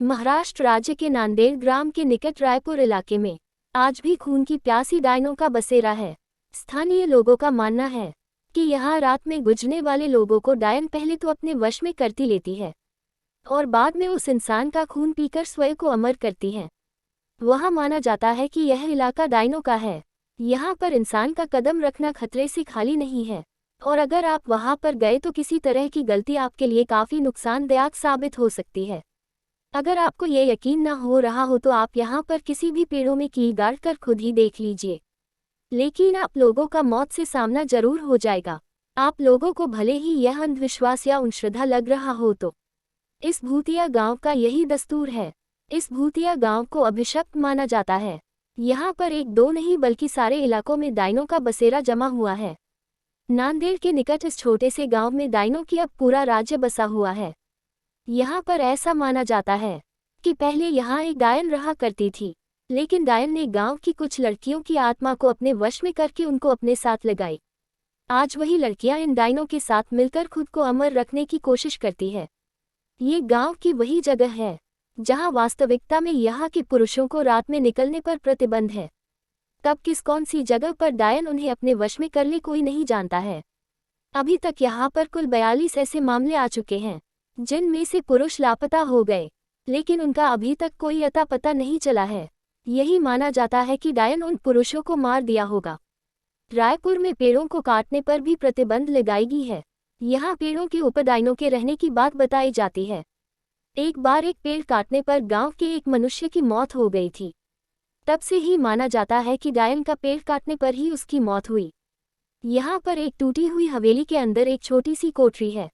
महाराष्ट्र राज्य के नांदेड़ ग्राम के निकट रायपुर इलाके में आज भी खून की प्यासी डायनों का बसेरा है। स्थानीय लोगों का मानना है कि यहाँ रात में गुजरने वाले लोगों को डायन पहले तो अपने वश में करती लेती है और बाद में उस इंसान का खून पीकर स्वयं को अमर करती है। वहाँ माना जाता है कि यह इलाका डायनों का है। यहाँ पर इंसान का कदम रखना खतरे से खाली नहीं है और अगर आप वहाँ पर गए तो किसी तरह की गलती आपके लिए काफ़ी नुकसानदायक साबित हो सकती है। अगर आपको ये यकीन न हो रहा हो तो आप यहाँ पर किसी भी पेड़ों में कील गाड़ कर खुद ही देख लीजिए, लेकिन आप लोगों का मौत से सामना जरूर हो जाएगा। आप लोगों को भले ही यह अंधविश्वास या अंधश्रद्धा लग रहा हो तो इस भूतिया गांव का यही दस्तूर है। इस भूतिया गांव को अभिशप्त माना जाता है। यहाँ पर एक दो नहीं बल्कि सारे इलाकों में डायनों का बसेरा जमा हुआ है। नांदेड़ के निकट इस छोटे से गांव में डायनों की अब पूरा राज्य बसा हुआ है। यहाँ पर ऐसा माना जाता है कि पहले यहाँ एक डायन रहा करती थी, लेकिन डायन ने गांव की कुछ लड़कियों की आत्मा को अपने वश में करके उनको अपने साथ लगाई। आज वही लड़कियां इन डायनों के साथ मिलकर खुद को अमर रखने की कोशिश करती है। ये गांव की वही जगह है जहां वास्तविकता में यहाँ के पुरुषों को रात में निकलने पर प्रतिबंध है। कब किस कौन सी जगह पर डायन उन्हें अपने वश में कर ले कोई नहीं जानता है। अभी तक यहाँ पर कुल 42 ऐसे मामले आ चुके हैं जिनमें से पुरुष लापता हो गए, लेकिन उनका अभी तक कोई अता पता नहीं चला है। यही माना जाता है कि डायन उन पुरुषों को मार दिया होगा। रायपुर में पेड़ों को काटने पर भी प्रतिबंध लगाई गई है। यहाँ पेड़ों के ऊपर डायनों के रहने की बात बताई जाती है। एक बार एक पेड़ काटने पर गांव के एक मनुष्य की मौत हो गई थी। तब से ही माना जाता है कि डायन का पेड़ काटने पर ही उसकी मौत हुई। यहाँ पर एक टूटी हुई हवेली के अंदर एक छोटी सी कोठरी है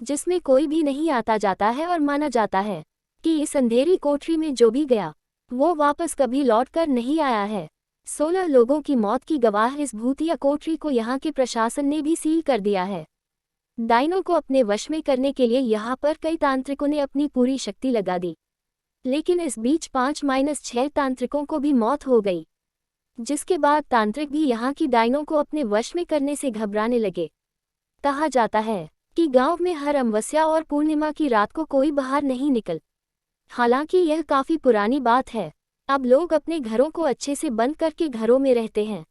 जिसमें कोई भी नहीं आता जाता है और माना जाता है कि इस अंधेरी कोठरी में जो भी गया वो वापस कभी लौटकर नहीं आया है। 16 लोगों की मौत की गवाह इस भूतिया कोठरी को यहाँ के प्रशासन ने भी सील कर दिया है। डायनों को अपने वश में करने के लिए यहाँ पर कई तांत्रिकों ने अपनी पूरी शक्ति लगा दी, लेकिन इस बीच 5-6 तांत्रिकों को भी मौत हो गई, जिसके बाद तांत्रिक भी यहाँ की डायनों को अपने वश में करने से घबराने लगे। कहा जाता है कि गांव में हर अमावस्या और पूर्णिमा की रात को कोई बाहर नहीं निकल। हालांकि यह काफी पुरानी बात है। अब लोग अपने घरों को अच्छे से बंद करके घरों में रहते हैं।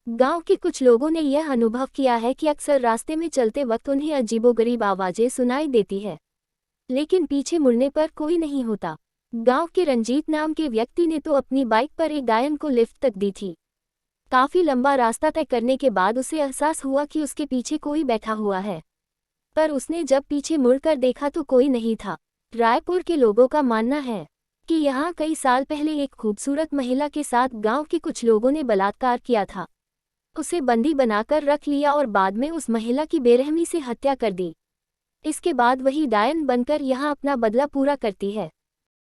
गांव के कुछ लोगों ने यह अनुभव किया है कि अक्सर रास्ते में चलते वक्त उन्हें अजीबोगरीब आवाजें सुनाई देती है, लेकिन पीछे मुड़ने पर कोई नहीं होता। गांव के रंजीत नाम के व्यक्ति ने तो अपनी बाइक पर एक डायन को लिफ्ट तक दी थी। काफी लंबा रास्ता तय करने के बाद उसे एहसास हुआ कि उसके पीछे कोई बैठा हुआ है, पर उसने जब पीछे मुड़कर देखा तो कोई नहीं था। रायपुर के लोगों का मानना है कि यहाँ कई साल पहले एक खूबसूरत महिला के साथ गांव के कुछ लोगों ने बलात्कार किया था। उसे बंदी बनाकर रख लिया और बाद में उस महिला की बेरहमी से हत्या कर दी। इसके बाद वही डायन बनकर यहाँ अपना बदला पूरा करती है।